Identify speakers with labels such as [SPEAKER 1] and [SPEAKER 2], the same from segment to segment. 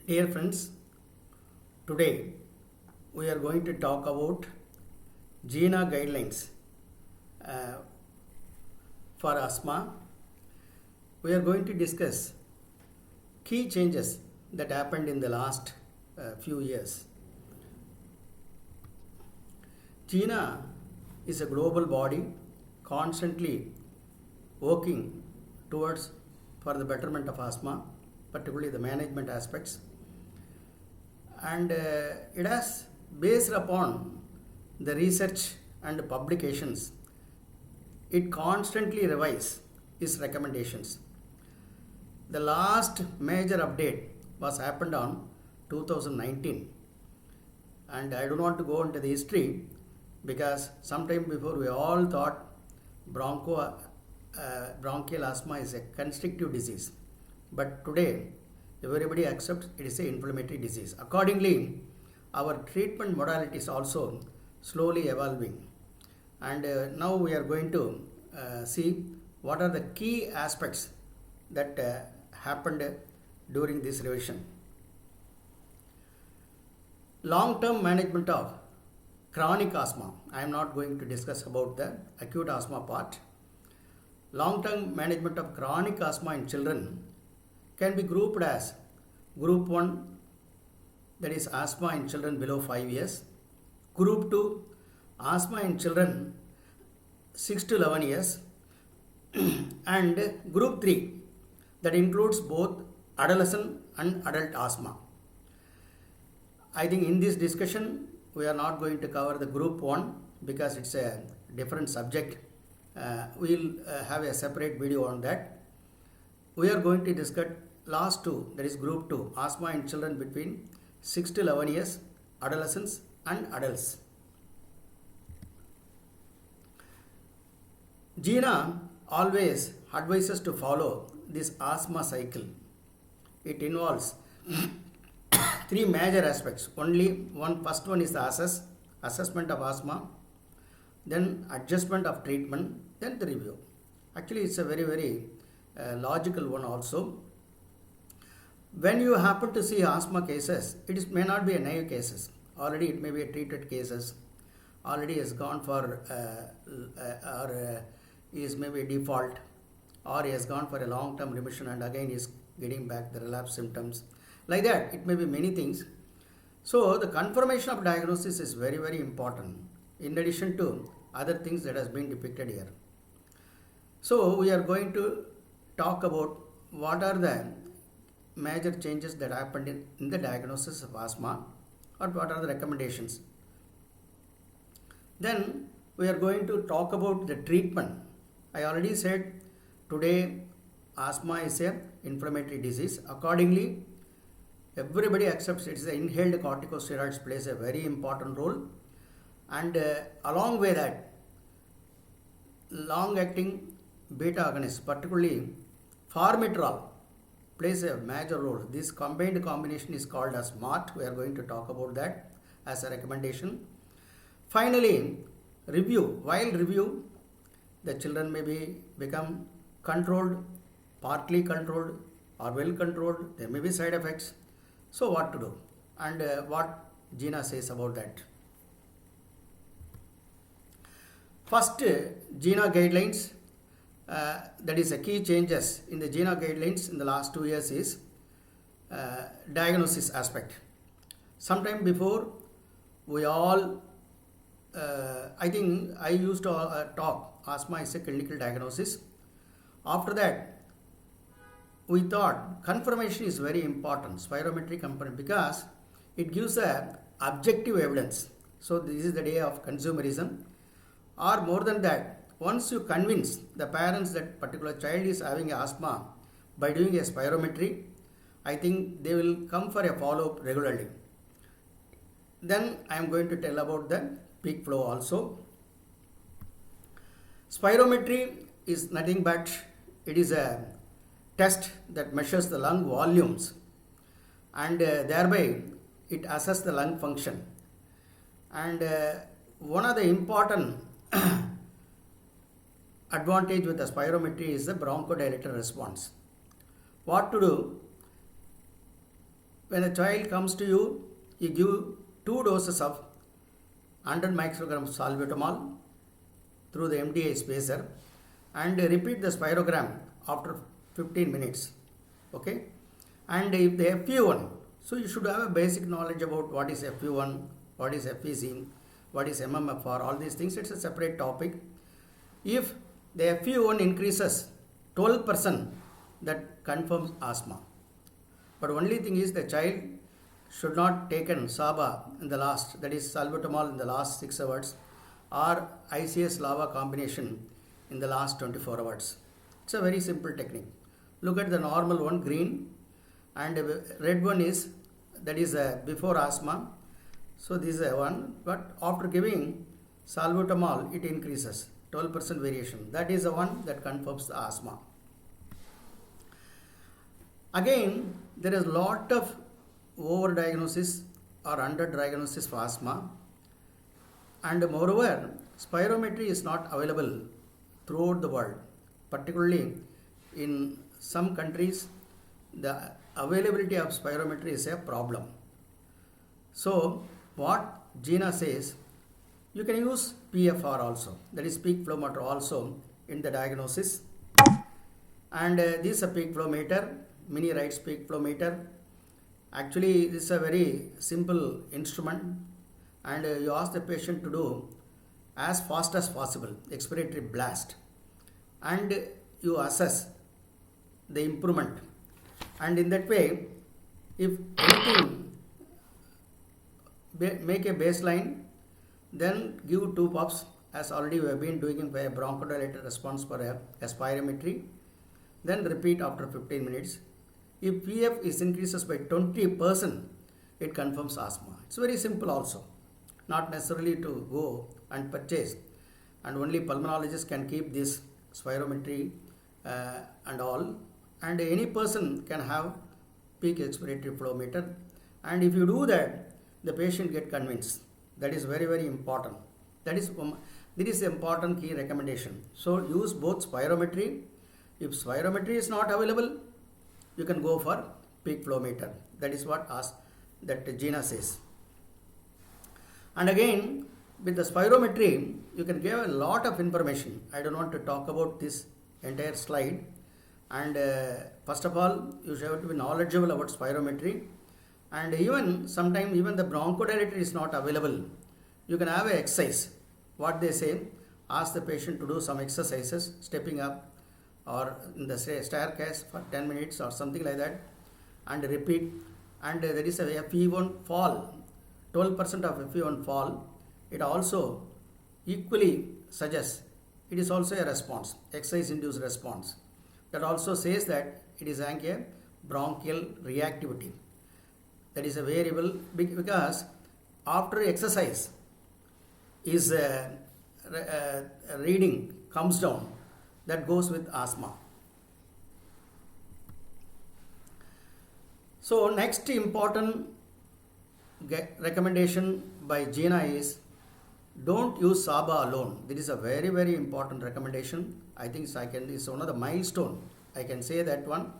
[SPEAKER 1] Dear friends, today we are going to talk about GINA Guidelines for asthma. We are going to discuss key changes that happened in the last few years. GINA is a global body constantly working towards for the betterment of asthma, particularly the management aspects, and it has based upon the research and publications. It constantly revises its recommendations. The last major update was happened on 2019, and I don't want to go into the history because sometime before we all thought bronchial asthma is a constrictive disease, but today everybody accepts it is an inflammatory disease. Accordingly, our treatment modality is also slowly evolving, and now we are going to see what are the key aspects that happened during this revision. Long-term management of chronic asthma. I am not going to discuss about the acute asthma part. Long-term management of chronic asthma in children can be grouped as Group 1, that is asthma in children below 5 years. Group 2, asthma in children 6 to 11 years. And Group 3, that includes both adolescent and adult asthma. I think in this discussion, we are not going to cover the Group 1 because it's a different subject. We'll have a separate video on that. We are going to discuss last two, that is Group 2, asthma in children between 6 to 11 years, adolescents and adults. GINA always advises to follow this asthma cycle. It involves three major aspects. First one is the assessment of asthma, then adjustment of treatment, then the review. Actually, it's a very logical one also. When you happen to see asthma cases, may not be a naive cases. Already it may be a treated cases. Already has gone for is maybe a default, or he has gone for a long-term remission and again is getting back the relapse symptoms. Like that, it may be many things. So the confirmation of diagnosis is very important, in addition to other things that has been depicted here. So we are going to talk about what are the major changes that happened in the diagnosis of asthma, or what are the recommendations. Then we are going to talk about the treatment. I already said today asthma is an inflammatory disease. Accordingly, everybody accepts it is the inhaled corticosteroids plays a very important role, and along with that, long-acting beta agonists, particularly formoterol, plays a major role. This combined combination is called as MART. We are going to talk about that as a recommendation. Finally, review. While review, the children may become controlled, partly controlled, or well controlled. There may be side effects. So what to do, and what GINA says about that. First, GINA guidelines. That is a key changes in the GINA guidelines in the last 2 years is diagnosis aspect. Sometime before, we all, I think I used to talk asthma is a clinical diagnosis. After that, we thought confirmation is very important, spirometry component, because it gives a objective evidence. So this is the day of consumerism, or more than that, once you convince the parents that particular child is having asthma by doing a spirometry, I think they will come for a follow-up regularly. Then I am going to tell about the peak flow also. Spirometry is nothing but it is a test that measures the lung volumes, and thereby it assesses the lung function. And one of the important advantage with the spirometry is the bronchodilator response. What to do when a child comes to you, you give 2 doses of 100 micrograms salbutamol through the MDI spacer and repeat the spirogram after 15 minutes. Okay? And if the FU1, so you should have a basic knowledge about what is FU1, what is FEC, what is MMFR, all these things. It's a separate topic. If the FU1 increases 12%, that confirms asthma. But only thing is the child should not taken SABA in the last, that is salbutamol in the last 6 hours, or ICS-LAVA combination in the last 24 hours. It's a very simple technique. Look at the normal one, green, and red one is, that is before asthma. So this is one, but after giving salbutamol, it increases 12% variation. That is the one that confirms the asthma. Again, there is a lot of overdiagnosis or underdiagnosis for asthma, and moreover, spirometry is not available throughout the world. Particularly in some countries, the availability of spirometry is a problem. So what GINA says, you can use PFR also, that is peak flow meter also in the diagnosis. And this is a peak flow meter, mini Wright's peak flow meter. Actually, this is a very simple instrument, and you ask the patient to do as fast as possible expiratory blast, and you assess the improvement. And in that way, if anything, make a baseline, then give 2 puffs, as already we have been doing a bronchodilator response for a spirometry, then repeat after 15 minutes. If PF is increases by 20%, it confirms asthma. It's very simple also, not necessarily to go and purchase, and only pulmonologists can keep this spirometry and all, and any person can have peak expiratory flow meter, and if you do that, the patient get convinced. That is very, very important. That is important key recommendation. So use both spirometry. If spirometry is not available, you can go for peak flow meter. That is what that GINA says. And again, with the spirometry, you can give a lot of information. I don't want to talk about this entire slide. And first of all, you should have to be knowledgeable about spirometry. And even sometimes even the bronchodilator is not available. You can have an exercise. What they say, ask the patient to do some exercises, stepping up or in the staircase for 10 minutes or something like that, and repeat. And there is a FE1 fall, 12% of FE1 fall. It also equally suggests it is also a response, exercise-induced response. That also says that it is a bronchial reactivity. That is a variable because after exercise is reading comes down, that goes with asthma. So next important recommendation by GINA is don't use SABA alone. This is a very, very important recommendation. I think it's one of the milestone. I can say that one.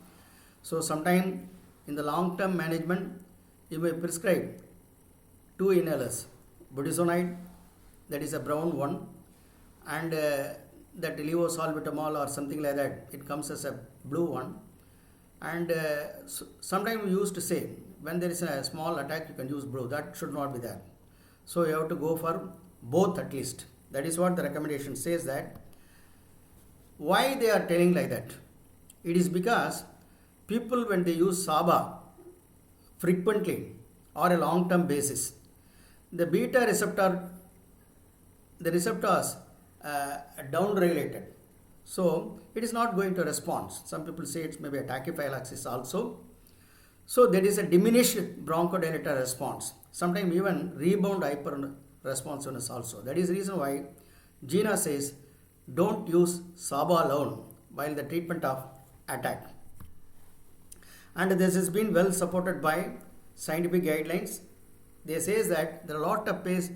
[SPEAKER 1] So sometime in the long-term management, you may prescribe 2 inhalers, budesonide, that is a brown one, and that levosalbutamol or something like that, it comes as a blue one. And sometimes we used to say when there is a small attack, you can use blue. That should not be there. So you have to go for both at least. That is what the recommendation says. That why they are telling like that? It is because people, when they use SABA frequently or a long-term basis, the beta receptor, the receptors down-regulated. So it is not going to respond. Some people say it's maybe a tachyphylaxis also. So there is a diminished bronchodilator response. Sometimes even rebound hyper-responsiveness also. That is the reason why GINA says don't use SABA alone while the treatment of attack. And this has been well supported by scientific guidelines. They say that there are a lot of ways,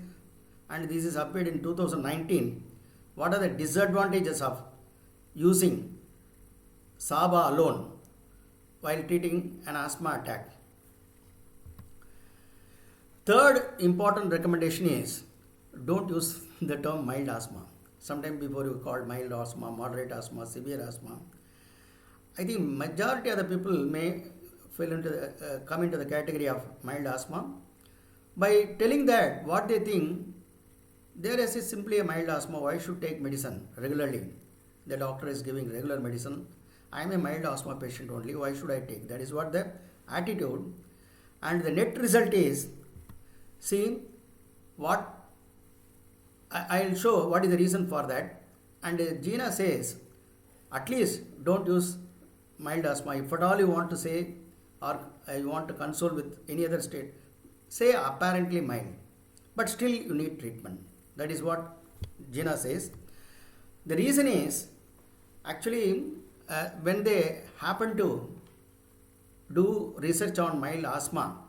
[SPEAKER 1] and this is appeared in 2019. What are the disadvantages of using SABA alone while treating an asthma attack? Third important recommendation is don't use the term mild asthma. Sometime before you called mild asthma, moderate asthma, severe asthma. I think majority of the people may come into the category of mild asthma. By telling that, what they think, there is simply a mild asthma, why should take medicine regularly? The doctor is giving regular medicine. I am a mild asthma patient only, why should I take? That is what the attitude. And the net result is, see what I'll show what is the reason for that. And GINA says, at least don't use mild asthma. If at all you want to say or you want to console with any other state, say apparently mild, but still you need treatment. That is what GINA says. The reason is, actually, when they happen to do research on mild asthma,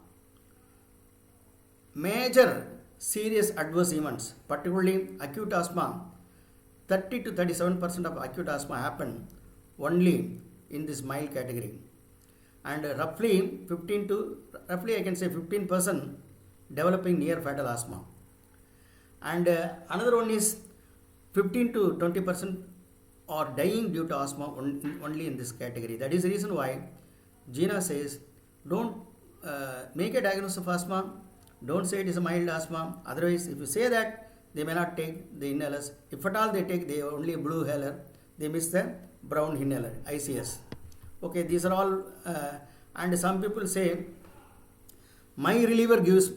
[SPEAKER 1] major serious adverse events, particularly acute asthma, 30 to 37% of acute asthma happen only in this mild category. And roughly I can say 15% developing near fatal asthma. And another one is 15 to 20% are dying due to asthma only in this category. That is the reason why GINA says don't make a diagnosis of asthma, don't say it is a mild asthma. Otherwise, if you say that, they may not take the inhalers. If at all they take the only blue inhaler, they miss the brown inhaler, ICS. Okay, these are all, and some people say, my reliever gives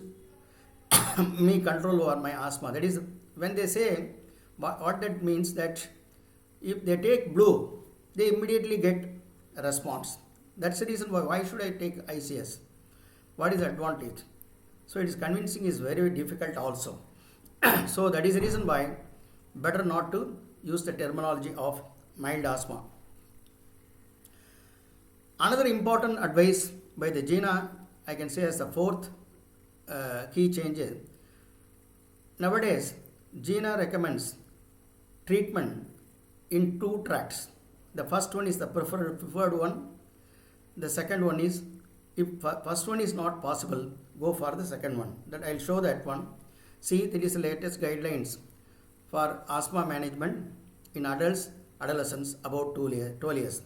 [SPEAKER 1] me control over my asthma. That is, when they say, what that means that if they take blue, they immediately get a response. That's the reason why should I take ICS? What is the advantage? So it is convincing is very, very difficult also. So that is the reason why better not to use the terminology of mild asthma. Another important advice by the GINA, I can say as the fourth key change. Nowadays, GINA recommends treatment in two tracks. The first one is the preferred one. The second one is, if first one is not possible, go for the second one. That I'll show that one. See, that is the latest guidelines for asthma management in adults, adolescents about 12 years.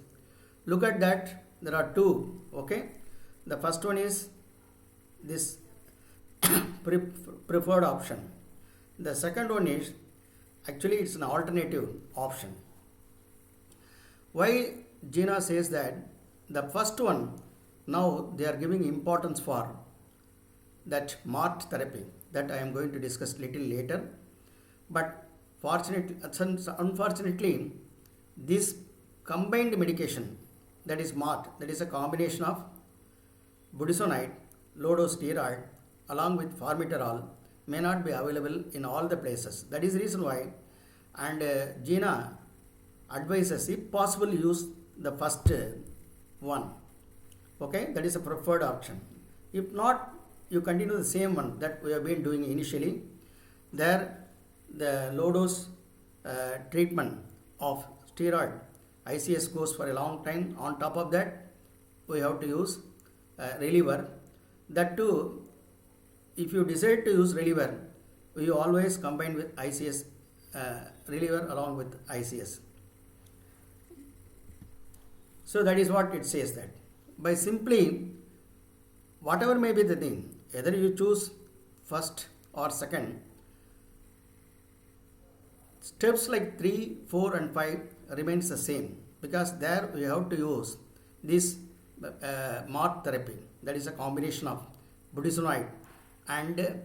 [SPEAKER 1] Look at that. There are two. Okay. The first one is this preferred option. The second one is, actually it's an alternative option. Why GINA says that? The first one, now they are giving importance for that MART therapy that I am going to discuss little later. But unfortunately, this combined medication, that is MART, that is a combination of budesonide, low-dose steroid along with formoterol, may not be available in all the places. That is the reason why, and GINA advises, if possible, use the first one. Okay, that is a preferred option. If not, you continue the same one that we have been doing initially. There, the low dose treatment of steroid ICS goes for a long time. On top of that, we have to use reliever. That too, if you decide to use reliever, you always combine with ICS reliever along with ICS. So that is what it says, that by simply whatever may be the thing, either you choose first or second, steps like 3, 4 and 5 remains the same, because there we have to use this MART therapy, that is a combination of budesonide and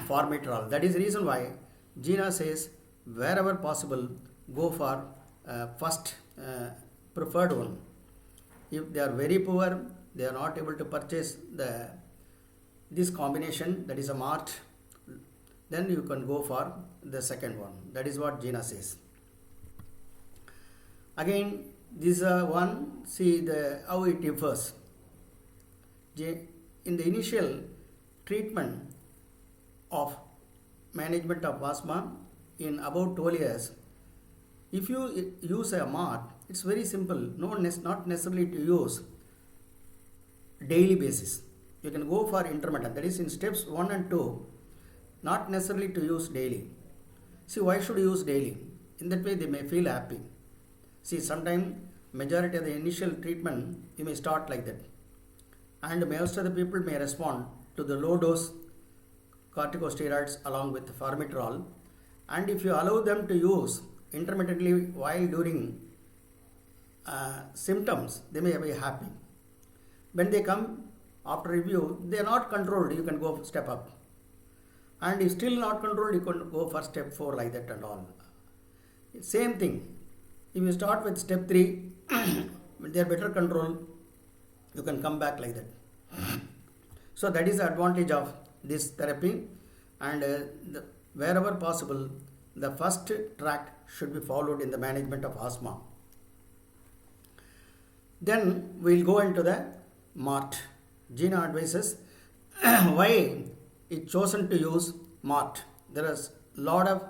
[SPEAKER 1] formoterol. That is the reason why GINA says wherever possible go for first preferred one. If they are very poor, they are not able to purchase this combination, that is a MART, then you can go for the second one. That is what GINA says. Again, this one, see how it differs. In the initial treatment of management of asthma in about 12 years, if you use a MART, it's very simple, not necessarily to use daily basis. you can go for intermittent. That is in steps 1 and 2, not necessarily to use daily. See, why should you use daily? In that way they may feel happy. See, sometimes majority of the initial treatment you may start like that, and most of the people may respond to the low dose corticosteroids along with formoterol, and if you allow them to use intermittently while during symptoms, they may be happy. When they come after review, they are not controlled, you can go step up, and if still not controlled, you can go for step 4 like that and all. Same thing, if you start with step 3 when they are better control, you can come back like that. So that is the advantage of this therapy, and wherever possible the first track should be followed in the management of asthma. Then we will go into the MART. GINA advises why it chosen to use MART. There is a lot of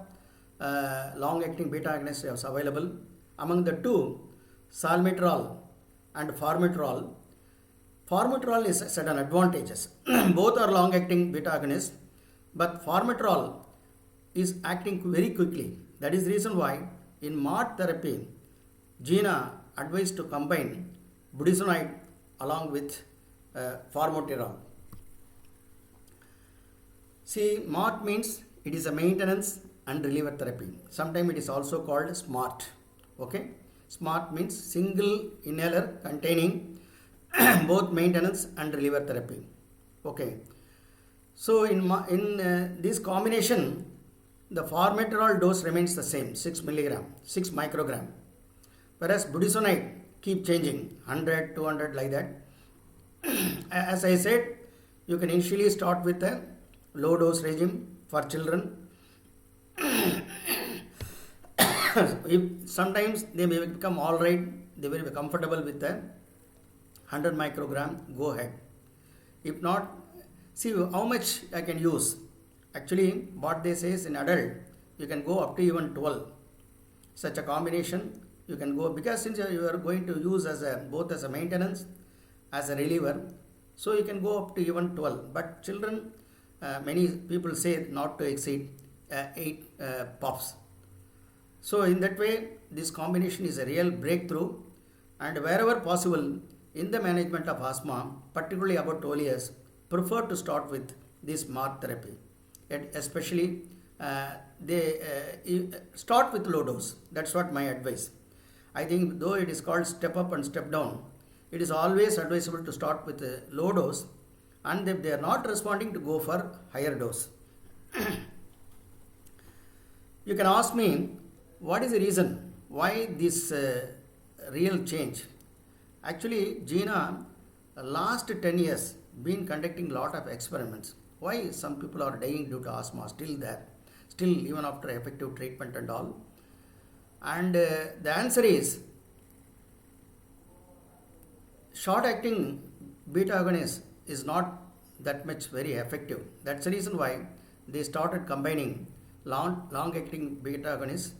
[SPEAKER 1] long-acting beta agonists available. Among the two, salmeterol and formoterol. Formoterol is certain advantages. Both are long-acting beta agonists, but formoterol is acting very quickly. That is the reason why in MART therapy, GINA advised to combine budesonide along with formoterol. See, MART means it is a maintenance and reliever therapy. Sometimes it is also called SMART. Okay, SMART means single inhaler containing both maintenance and reliever therapy. Okay, so in this combination, the formoterol dose remains the same, 6 microgram, whereas budesonide keep changing, 100, 200 like that. As I said, you can initially start with a low dose regime for children. If sometimes they may become all right, they will be comfortable with the 100 microgram, go ahead. If not, see how much I can use. Actually, what they say is in adult, you can go up to even 12. Such a combination, you can go, because since you are going to use as both as a maintenance, as a reliever, so you can go up to even 12. But children, many people say not to exceed 8 puffs. So in that way, this combination is a real breakthrough, and wherever possible in the management of asthma, particularly about 12 years, prefer to start with this MART therapy. Especially they start with low dose. That's what my advice. I think though it is called step up and step down, it is always advisable to start with a low dose, and if they are not responding, to go for higher dose. You can ask me, what is the reason why this real change? Actually, GINA last 10 years been conducting a lot of experiments. Why some people are dying due to asthma still there, still even after effective treatment and all. And the answer is, short-acting beta agonist is not that much very effective. That's the reason why they started combining long-acting beta agonists,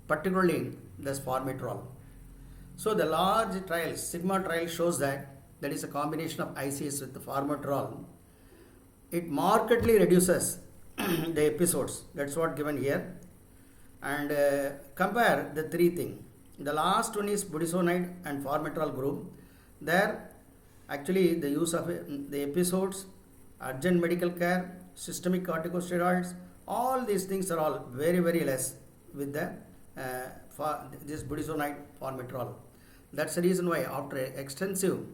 [SPEAKER 1] particularly this formoterol. So the large trials, Sigma trial, shows that is a combination of ICS with the formoterol. It markedly reduces the episodes. That's what given here. And compare the three things. The last one is budesonide and formoterol group. There, actually, the use of the episodes, urgent medical care, systemic corticosteroids, all these things are all very, very less with the this budesonide formoterol. That's the reason why after extensive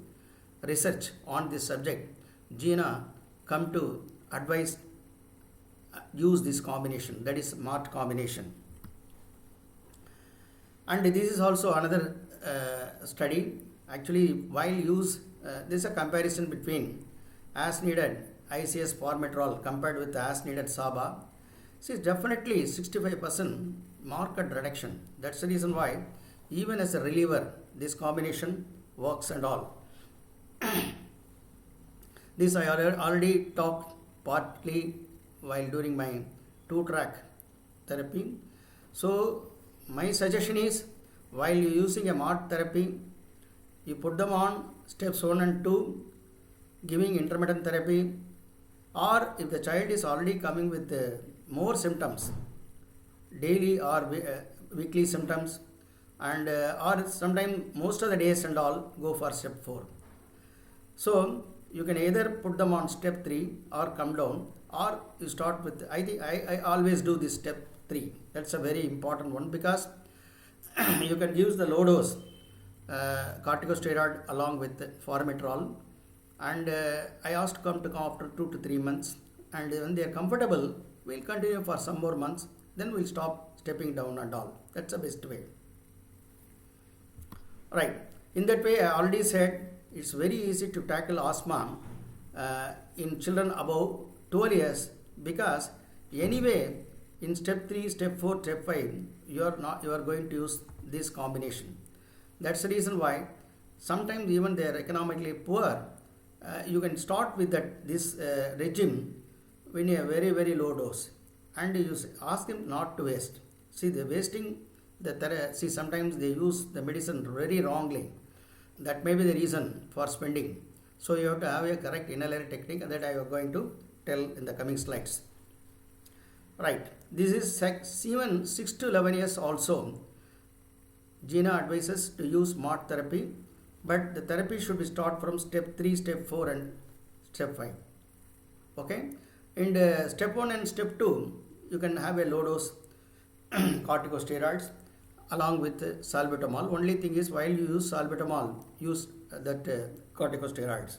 [SPEAKER 1] research on this subject, GINA come to advise use this combination, that is MART combination. And this is also another study. Actually, while use, there is a comparison between as needed ICS formoterol compared with as needed SABA. See, definitely 65% marked reduction. That's the reason why even as a reliever, this combination works and all. This I already talked partly while doing my 2-track therapy. So my suggestion is, while you using a MART therapy, you put them on steps 1 and 2 giving intermittent therapy, or if the child is already coming with more symptoms, daily or weekly symptoms, and or sometimes most of the days and all, go for step 4. So you can either put them on step 3 or come down, or you start with, I think I always do this step 3. That's a very important one, because you can use the low dose corticosteroid along with formoterol, and I asked to come after 2 to 3 months, and when they are comfortable, we'll continue for some more months, then we'll stop stepping down and all. That's the best way. Right. In that way, I already said it's very easy to tackle asthma in children above 12 years, because anyway in step 3, step 4, step 5, you are going to use this combination. That's the reason why sometimes even they are economically poor, you can start with this regime when you have very, very low dose, and you ask them not to waste. See, the wasting see, sometimes they use the medicine very wrongly. That may be the reason for spending. So you have to have a correct inhaler technique that I am going to tell in the coming slides. Right. This is even 6 to 11 years also. GINA advises to use MART therapy, but the therapy should be start from step 3, step 4 and step 5. Okay. In step 1 and step 2, you can have a low dose corticosteroids along with salbutamol. Only thing is, while you use salbutamol, use that corticosteroids.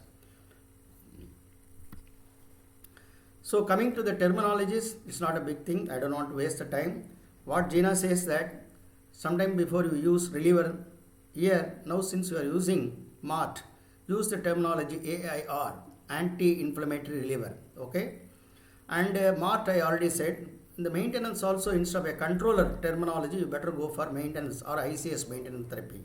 [SPEAKER 1] So coming to the terminologies, it's not a big thing. I don't want to waste the time. What GINA says that sometime before you use reliever, here now since you are using MART, use the terminology AIR, anti-inflammatory reliever. Okay, and MART I already said. In the maintenance also, instead of a controller terminology, you better go for maintenance or ICS maintenance therapy.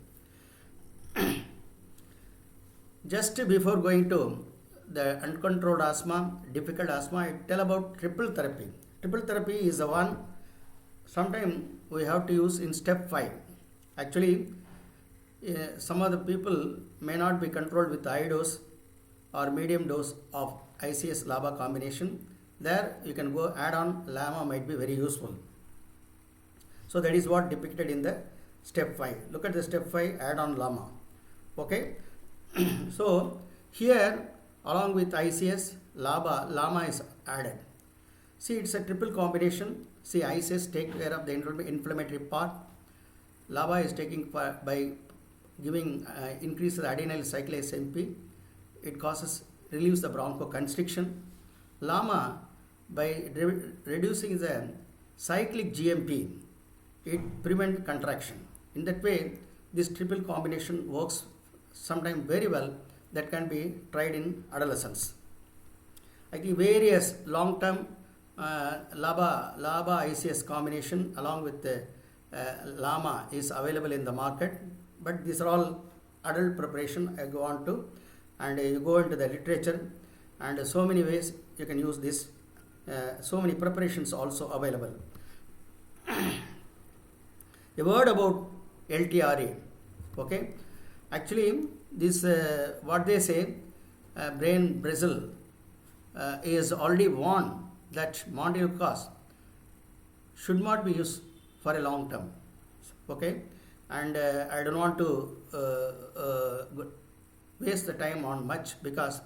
[SPEAKER 1] Just before going to the uncontrolled asthma, difficult asthma, I tell about triple therapy. Triple therapy is the one sometimes we have to use in step 5. Actually, some of the people may not be controlled with high dose or medium dose of ICS LABA combination. There you can go add on LAMA, might be very useful. So that is what depicted in the step 5. Look at the step 5, add on LAMA. Okay. So here along with ICS, LAMA is added. See, it's a triple combination. See, ICS take care of the inflammatory part. LABA is taking by giving increase the adenyl cyclase MP. It relieves the bronchoconstriction. LAMA, by reducing the cyclic GMP, it prevents contraction. In that way, this triple combination works sometimes very well. That can be tried in adolescents. I think various long-term LABA ICS combination along with the LAMA is available in the market, but these are all adult preparation. I go on to, and you go into the literature, and so many ways you can use this. So many preparations also available. A word about LTRA. Okay, actually this what they say, Brain Brazil is already warned that montelukast should not be used for a long term. Okay, and I don't want to waste the time on much, because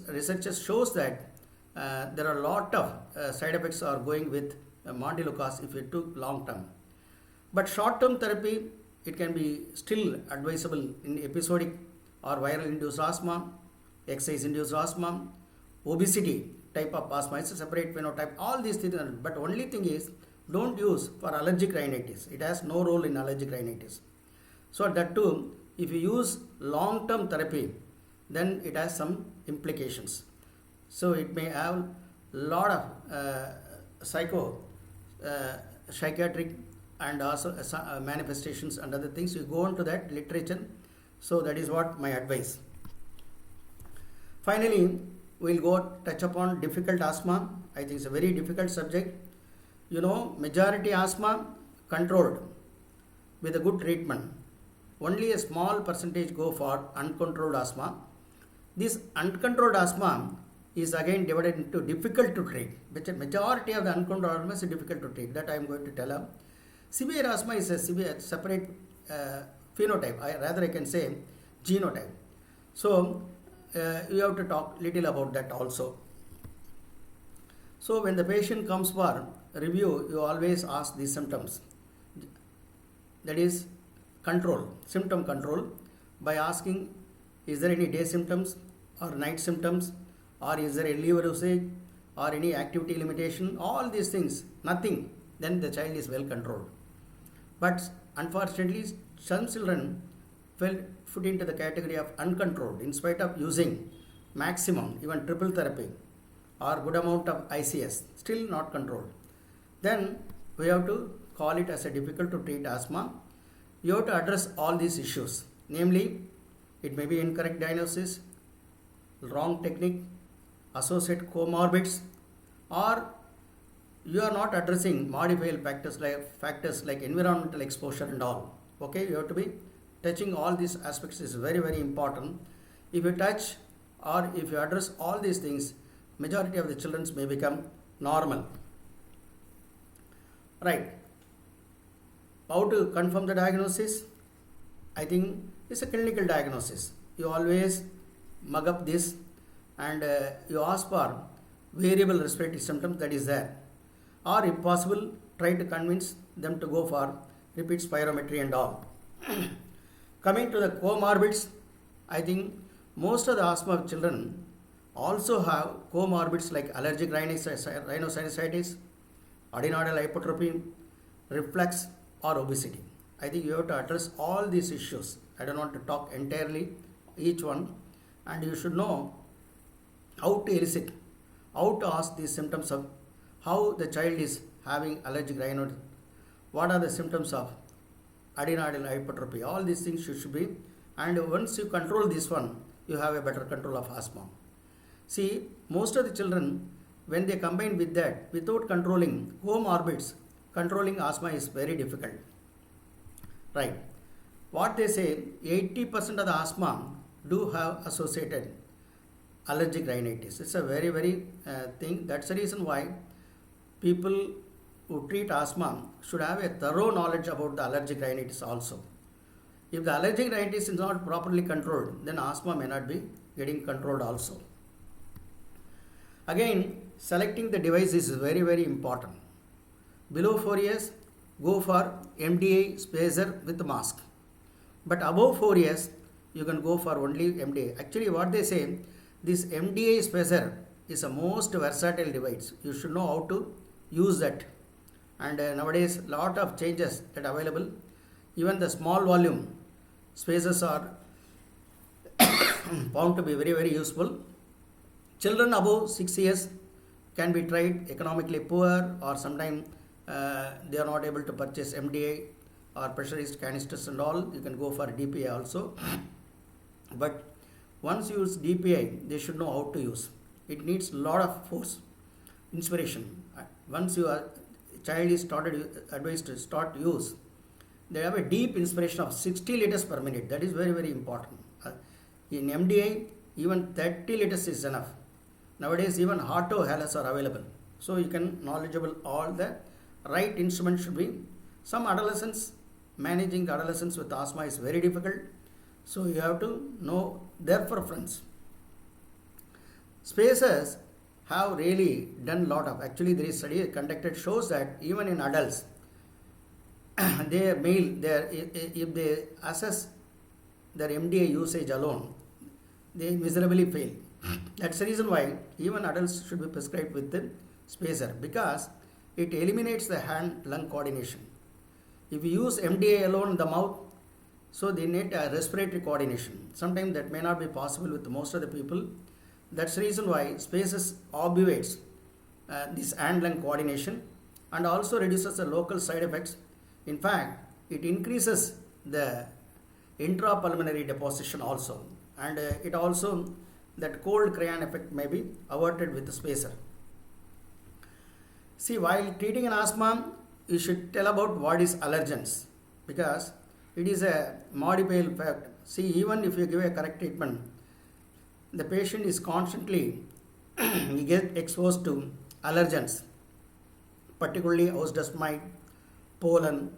[SPEAKER 1] researchers shows that there are a lot of side effects are going with montelukast if you took long term. But short term therapy, it can be still advisable in episodic or viral induced asthma, exercise induced asthma, obesity type of asthma. It's a separate phenotype. All these things, but only thing is, don't use for allergic rhinitis. It has no role in allergic rhinitis. So that too, if you use long term therapy, then it has some implications. So it may have lot of psychiatric and also manifestations and other things. You go into that literature. So that is what my advice. Finally, we'll go touch upon difficult asthma. I think it's a very difficult subject. You know, majority asthma controlled with a good treatment. only a small percentage go for uncontrolled asthma. This uncontrolled asthma is again divided into difficult to treat. Majority of the uncontrolled asthma is difficult to treat. That I am going to tell you. Severe asthma is a separate phenotype. I can say genotype. So you have to talk little about that also. So when the patient comes for review, you always ask these symptoms. That is symptom control, by asking, is there any day symptoms or night symptoms, or is there a liver usage or any activity limitation? All these things, nothing, then the child is well controlled. But unfortunately, some children fell put into the category of uncontrolled in spite of using maximum, even triple therapy or good amount of ICS, still not controlled. Then we have to call it as a difficult to treat asthma. You have to address all these issues, namely, it may be incorrect diagnosis, wrong technique, associated comorbids, or you are not addressing modifiable factors like environmental exposure and all. Okay, you have to be touching all these aspects is very, very important. If you touch or if you address all these things, majority of the children may become normal. Right. How to confirm the diagnosis? I think it's a clinical diagnosis. You always mug up this and you ask for variable respiratory symptoms that is there. Or if possible, try to convince them to go for repeat spirometry and all. Coming to the comorbids, I think most of the asthma children also have comorbids like allergic rhinosinusitis, adenoidal hypertrophy, reflux, or obesity. I think you have to address all these issues. I don't want to talk entirely each one, and you should know how to elicit, how to ask these symptoms of how the child is having allergic rhinitis, what are the symptoms of adenoidal hypertrophy. All these things should be, and once you control this one, you have a better control of asthma. See, most of the children, when they combine with that, without controlling comorbids, controlling asthma is very difficult. Right. What they say, 80% of the asthma do have associated allergic rhinitis. It's a very, very thing. That's the reason why people who treat asthma should have a thorough knowledge about the allergic rhinitis also. If the allergic rhinitis is not properly controlled, then asthma may not be getting controlled also. Again, selecting the device is very, very important. Below 4 years, go for MDA spacer with mask. But above 4 years, you can go for only MDA. Actually, what they say, this MDA spacer is a most versatile device. You should know how to use that. And nowadays, lot of changes that are available. Even the small volume spacers are found to be very, very useful. Children above 6 years can be tried, economically poor, or sometimes they are not able to purchase MDA or pressurized canisters and all. You can go for DPI also. But once you use DPI, they should know how to use. It needs a lot of force, inspiration. Once your child is advised to start use, they have a deep inspiration of 60 liters per minute. That is very, very important. In MDI, even 30 liters is enough. Nowadays, even auto halers are available. So you can knowledgeable all the right instrument should be. Some adolescents, managing the adolescents with asthma is very difficult. So you have to know their preference. Spacers have really done lot of, actually there is study conducted shows that even in adults, if they assess their MDA usage alone, they miserably fail. That's the reason why even adults should be prescribed with the spacer, because it eliminates the hand-lung coordination. If you use MDA alone in the mouth, so they need a respiratory coordination. Sometimes that may not be possible with most of the people. That's the reason why spacers obviates this hand-lung coordination and also reduces the local side effects. In fact, it increases the intrapulmonary deposition also, and it also, that cold crayon effect may be averted with the spacer. See, while treating an asthma, you should tell about what is allergens, because It is a modifiable fact. See, even if you give a correct treatment, the patient is constantly he gets exposed to allergens, particularly house dust mite, pollen,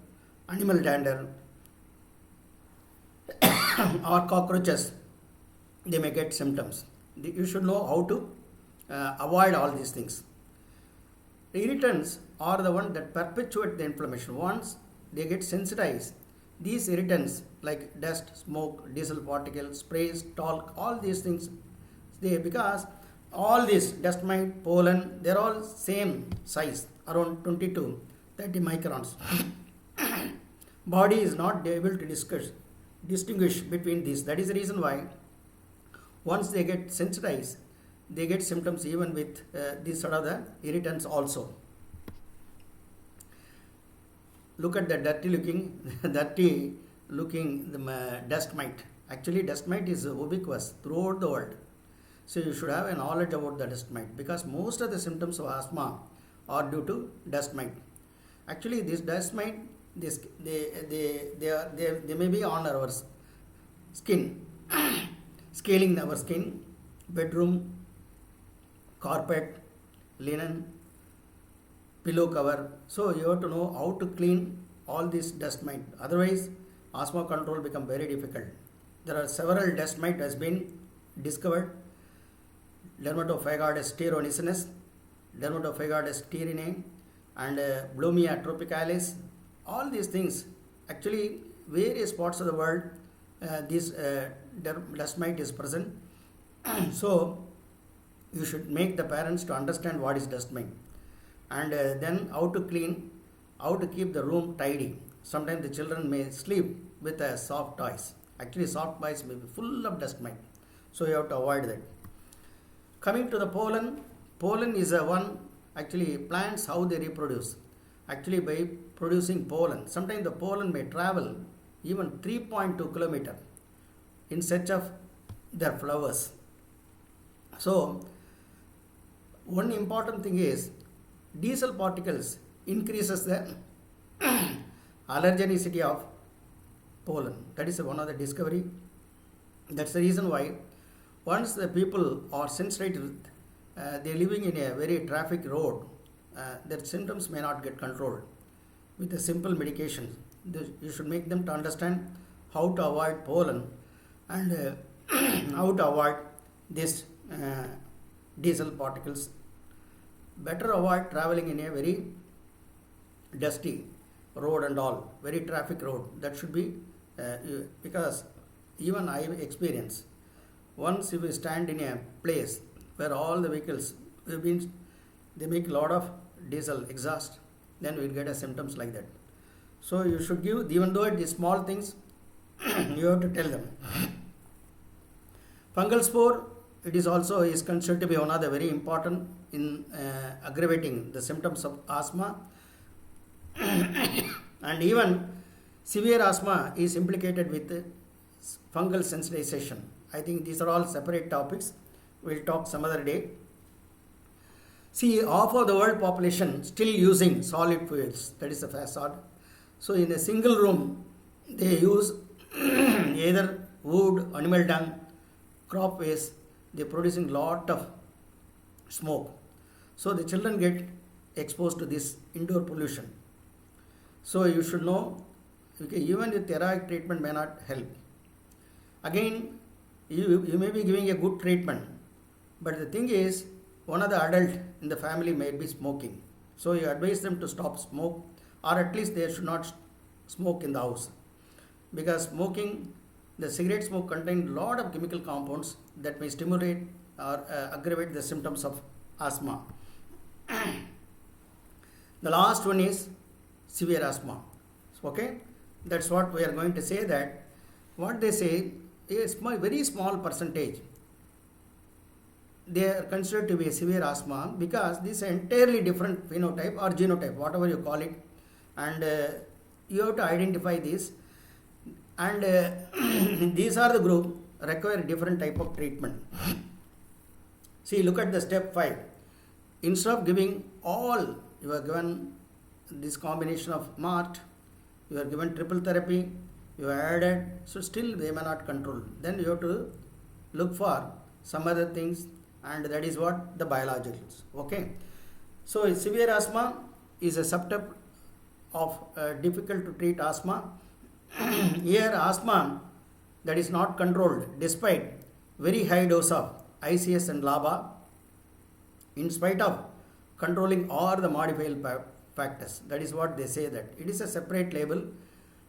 [SPEAKER 1] animal dander, or cockroaches. They may get symptoms. You should know how to avoid all these things. The irritants are the one that perpetuate the inflammation. Once they get sensitized, these irritants like dust, smoke, diesel particles, sprays, talc, all these things, because all this dust mite, pollen, they're all same size, around 20 to 30 microns. Body is not able to distinguish between these. That is the reason why once they get sensitized, they get symptoms even with these sort of the irritants also. Look at the dirty looking dust mite. Actually, dust mite is ubiquitous throughout the world. So you should have a knowledge about the dust mite, because most of the symptoms of asthma are due to dust mite. Actually, this dust mite, they may be on our skin, scaling our skin, bedroom, carpet, linen, pillow cover. So you have to know how to clean all this dust mite. Otherwise, asthma control become very difficult. There are several dust mite has been discovered. Dermatophagoides styronicinus, Dermatophagoides styrinae, and Blumia tropicalis. All these things, actually, various parts of the world, this dust mite is present. So you should make the parents to understand what is dust mite, and then how to clean, how to keep the room tidy. Sometimes the children may sleep with soft toys. Actually, soft toys may be full of dust mite, so you have to avoid that. Coming to the pollen, pollen is one, actually plants how they reproduce. Actually, by producing pollen, sometimes the pollen may travel even 3.2 kilometers in search of their flowers. So one important thing is diesel particles increases the allergenicity of pollen. That is one of the discovery. That's the reason why once the people are sensitive, they are living in a very traffic road, their symptoms may not get controlled. With a simple medication, you should make them to understand how to avoid pollen and how to avoid this diesel particles. Better avoid traveling in a very dusty road and all, very traffic road. That should be, because even I experience, once if we stand in a place where all the vehicles, they make a lot of diesel exhaust, then we'll get a symptoms like that. So you should give, even though it is small things, you have to tell them. Fungal spore, it is also is considered to be one of the very important in aggravating the symptoms of asthma. And even severe asthma is implicated with fungal sensitization. I think these are all separate topics. We'll talk some other day. See, half of the world population still using solid fuels, that is the facade. So in a single room, they use either wood, animal dung, crop waste. They're producing lot of smoke. So the children get exposed to this indoor pollution. So you should know, okay, even the therapeutic treatment may not help. Again, you may be giving a good treatment, but the thing is, one of the adult in the family may be smoking. So you advise them to stop smoke, or at least they should not smoke in the house. Because smoking, the cigarette smoke contains a lot of chemical compounds that may stimulate or aggravate the symptoms of asthma. The last one is severe asthma. Okay, that's what we are going to say, that what they say is a very small percentage. They are considered to be a severe asthma because this is an entirely different phenotype or genotype, whatever you call it, and you have to identify this, and these are the group require different type of treatment. See, look at the step 5. Instead of giving all, you are given this combination of MART, you are given triple therapy, you added, so still they may not control. Then you have to look for some other things, and that is what the biologicals. Okay. So severe asthma is a subtype of difficult to treat asthma. Here asthma that is not controlled despite very high dose of ICS and LABA, in spite of controlling all the modifiable factors. That is what they say, that it is a separate label,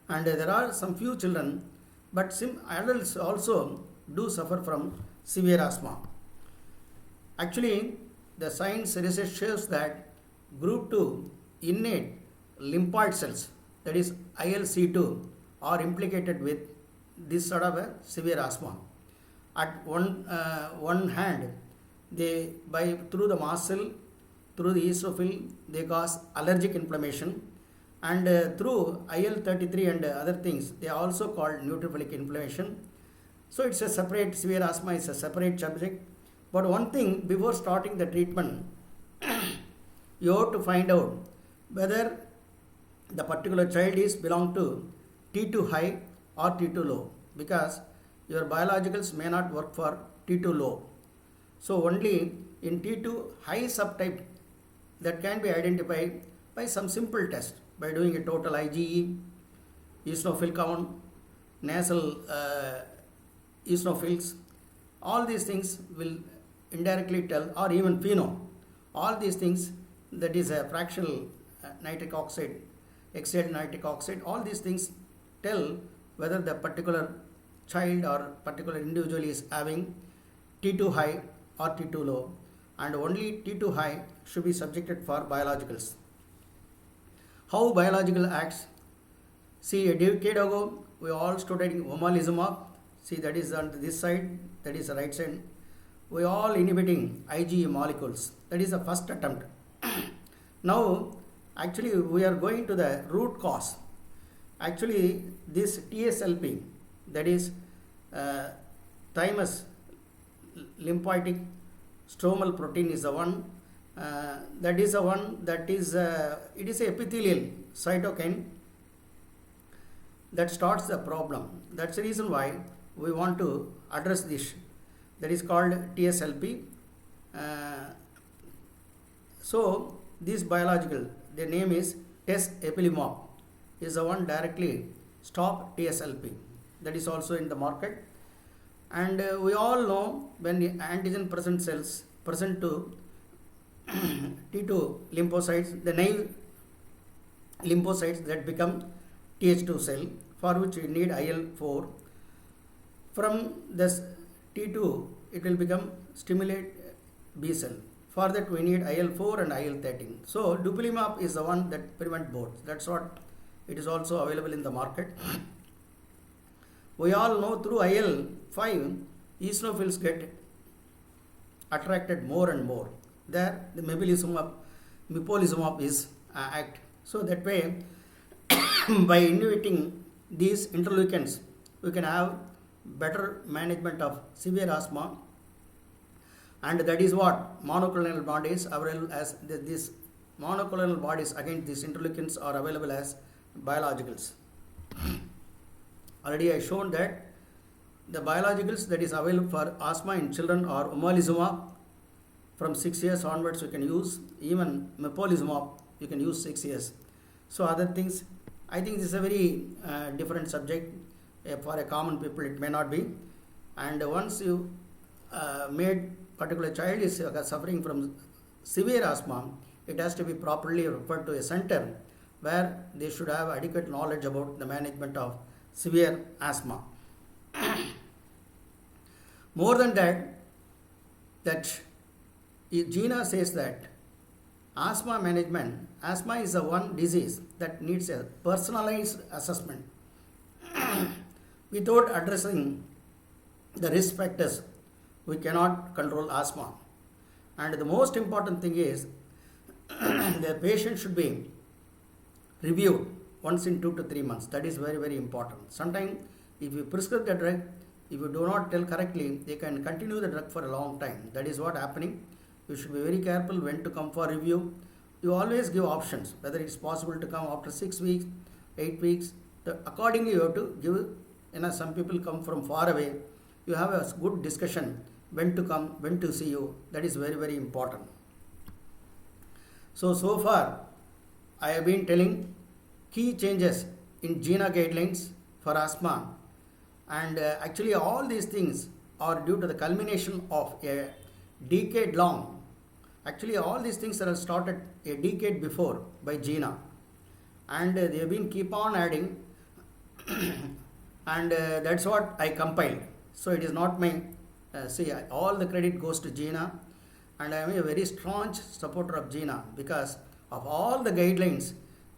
[SPEAKER 1] and there are some few children, but adults also do suffer from severe asthma. Actually, the science research shows that group 2 innate lymphoid cells, that is ILC2, are implicated with this sort of a severe asthma. At one hand, they through the mast cell, through the eosinophil, they cause allergic inflammation, and through IL-33 and other things, they are also called neutrophilic inflammation. So it's a separate, severe asthma is a separate subject. But one thing, before starting the treatment, you have to find out whether the particular child is belong to T2 high or T2 low, because your biologicals may not work for T2 low. So only in T2 high subtype, that can be identified by some simple test, by doing a total IgE, eosinophil count, nasal eosinophils. All these things will indirectly tell, or even pheno. All these things, that is a fractional nitric oxide, exhaled nitric oxide, all these things tell whether the particular child or particular individual is having T2 high or T2 low, and only T2 high should be subjected for biologicals. How biological acts? See, a decade ago, we all studied omalizumab. See, that is on this side, that is the right side. We all inhibiting IgE molecules. That is the first attempt. Now, actually, we are going to the root cause. Actually, this TSLP, that is thymus lymphocytic stromal protein, is the one. That is the one that is, it is a epithelial cytokine that starts the problem. That's the reason why we want to address this. That is called TSLP. So this biological, the name is tesepilumab, is the one directly stop TSLP. That is also in the market. And we all know when the antigen present cells present to T2 lymphocytes, the naive lymphocytes that become Th2 cell, for which we need IL-4. From this T2, it will become stimulate B cell. For that we need IL-4 and IL-13. So dupilumab is the one that prevent both. That's what it is also available in the market. We all know through IL-5, eosinophils get attracted more and more. There the mepolizumab is act. So that way, by inhibiting these interleukins, we can have better management of severe asthma, and that is what monoclonal bodies available as this monoclonal bodies against these interleukins are available as biologicals. Already I shown that the biologicals that is available for asthma in children are omalizumab. From 6 years onwards you can use, even mepolizumab you can use 6 years. So other things, I think this is a very different subject. For a common people it may not be. And once you made particular child is suffering from severe asthma, it has to be properly referred to a center where they should have adequate knowledge about the management of severe asthma. More than that GINA says that asthma management, asthma is the one disease that needs a personalized assessment. Without addressing the risk factors, we cannot control asthma. And the most important thing is the patient should be reviewed once in 2 to 3 months. That is very, very important. Sometimes if you prescribe the drug, if you do not tell correctly, they can continue the drug for a long time. That is what happening. You should be very careful when to come for review. You always give options, whether it's possible to come after 6 weeks, 8 weeks, Accordingly, you have to give, some people come from far away. You have a good discussion when to come, when to see you. That is very, very important. So far, I have been telling key changes in GINA guidelines for asthma, and actually all these things are due to the culmination of a decade long. Actually, all these things are started a decade before by GINA, and they have been keep on adding, and that's what I compiled. So it is not my all the credit goes to GINA, and I am a very staunch supporter of GINA because of all the guidelines.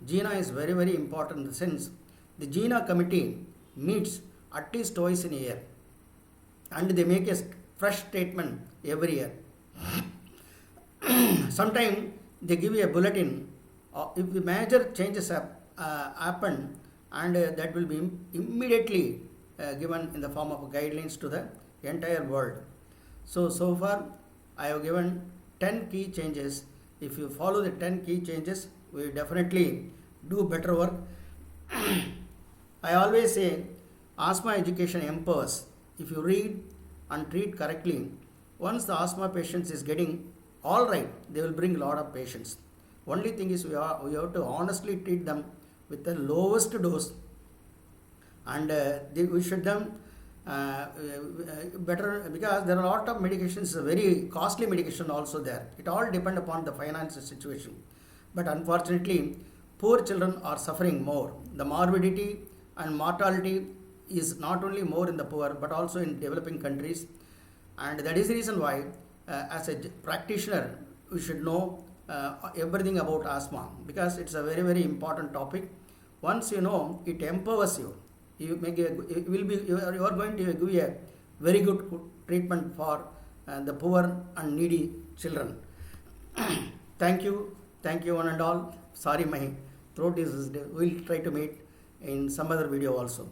[SPEAKER 1] GINA is very, very important in the sense the GINA committee meets at least twice in a year, and they make a fresh statement every year. Sometimes they give you a bulletin if the major changes have happened, and that will be immediately given in the form of guidelines to the entire world. So far I have given 10 key changes. If you follow the 10 key changes, we will definitely do better work. I always say asthma education empowers. If you read and treat correctly, once the asthma patients is getting all right, they will bring a lot of patients. Only thing is we have to honestly treat them with the lowest dose, and we should them better, because there are a lot of medications, very costly medication also there. It all depend upon the financial situation, but unfortunately poor children are suffering more. The morbidity and mortality is not only more in the poor but also in developing countries, and that is the reason why as a practitioner we should know everything about asthma, because it's a very, very important topic. Once you know, it empowers you. You are going to give a very good treatment for the poor and needy children. Thank you one and all. Sorry, my throat is. We'll try to meet in some other video also.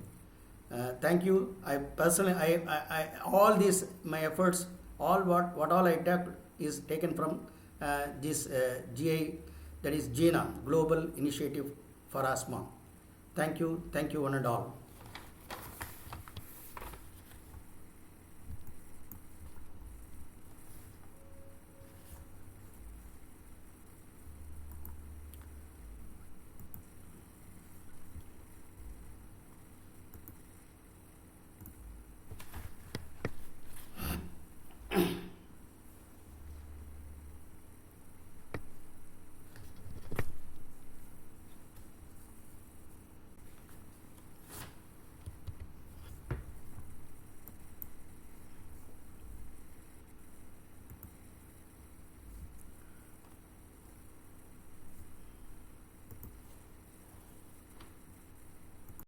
[SPEAKER 1] Thank you. I personally, I all these my efforts, all what all I did is taken from this GI, that is GINA, Global Initiative for Asthma. Thank you one and all.